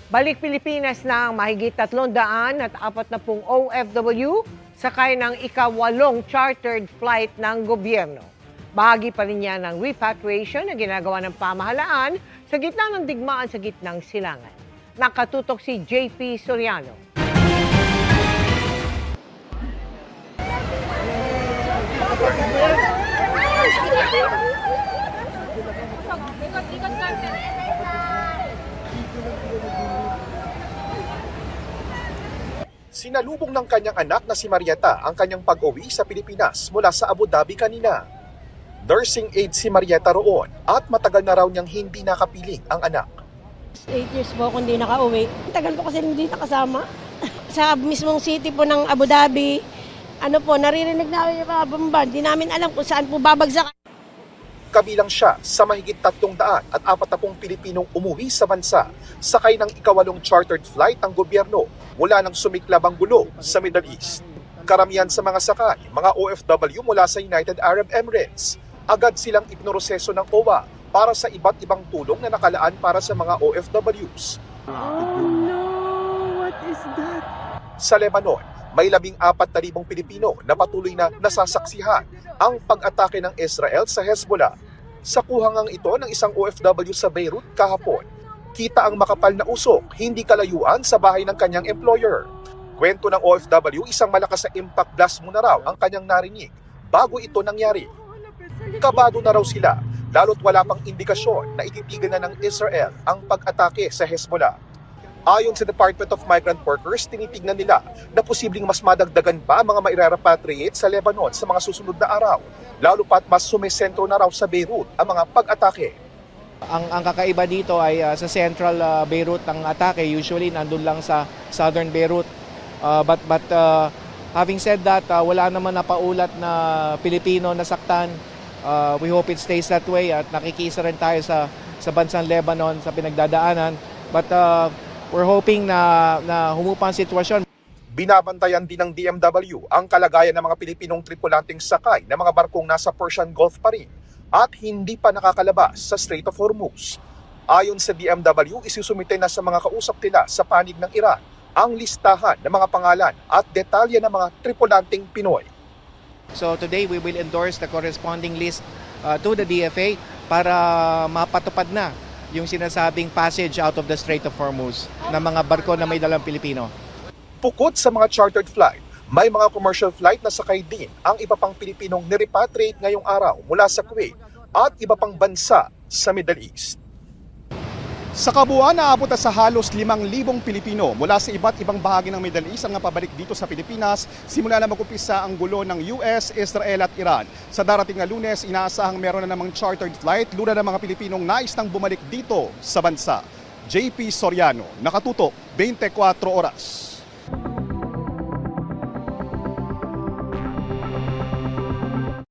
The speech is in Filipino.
Balik Pilipinas na ang mahigit 340 OFW sakay ng ika-8 chartered flight ng gobyerno. Bahagi pa rin yan ng repatriation na ginagawa ng pamahalaan sa gitna ng digmaan sa gitnang silangan. Nakatutok si JP Soriano. Sinalubong ng kanyang anak na si Marieta ang kanyang pag-uwi sa Pilipinas mula sa Abu Dhabi kanina. Nursing aide si Marieta roon at matagal na raw niyang hindi nakapiling ang anak. 8 years po akong hindi nakauwi. Tagal ko kasi hindi nakasama. Sa mismong city po ng Abu Dhabi, naririnig namin yung mga bomba. Hindi namin alam kung saan po babagsak. Kabilang siya sa mahigit 340 Pilipinong umuwi sa bansa sakay ng ika-8 chartered flight ng gobyerno mula nang sumiklab ang gulo sa Middle East. Karamihan sa mga sakay, mga OFW mula sa United Arab Emirates. Agad silang iprinoseso ng OWA para sa iba't ibang tulong na nakalaan para sa mga OFWs. Oh no, what is that? Sa Lebanon, may 14,000 Pilipino na patuloy na nasasaksihan ang pag-atake ng Israel sa Hezbollah. Sa kuhangang ito ng isang OFW sa Beirut kahapon, kita ang makapal na usok, hindi kalayuan sa bahay ng kanyang employer. Kwento ng OFW, isang malakas na impact blast muna raw ang kanyang narinig bago ito nangyari. Kabado na raw sila, lalo't wala pang indikasyon na ititigan na ng Israel ang pag-atake sa Hezbollah. Ayon sa Department of Migrant Workers, tinitignan nila na posibleng mas madagdagan pa ang mga maire-repatriate sa Lebanon sa mga susunod na araw, lalo pat mas sumisentro na raw sa Beirut ang mga pag-atake. Ang kakaiba dito ay sa central Beirut ang atake, usually nandun lang sa southern Beirut. But having said that, wala naman napaulat na Pilipino nasaktan. We hope it stays that way at nakikiisa rin tayo sa bansang Lebanon sa pinagdadaanan. But we're hoping na humupa ang sitwasyon. Binabantayan din ng DMW ang kalagayan ng mga Pilipinong tripulanteng sakay ng mga barkong nasa Persian Gulf pa rin at hindi pa nakakalabas sa Strait of Hormuz. Ayon sa DMW, isusumite na sa mga kausap nila sa panig ng Iran ang listahan ng mga pangalan at detalye ng mga tripulanteng Pinoy. So today we will endorse the corresponding list to the DFA para mapatupad na yung sinasabing passage out of the Strait of Hormuz ng mga barko na may dalang Pilipino. Bukod sa mga chartered flight, may mga commercial flight na sakay din ang iba pang Pilipinong nirepatriate ngayong araw mula sa Kuwait at iba pang bansa sa Middle East. Sa kabuuan, naabot na sa halos 5,000 Pilipino mula sa iba't ibang bahagi ng Middle East ang napabalik dito sa Pilipinas simula na mag-umpisa ang gulo ng US, Israel at Iran. Sa darating na Lunes, inaasahang meron na namang chartered flight luna ng mga Pilipinong nais nang bumalik dito sa bansa. JP Soriano, nakatutok 24 oras.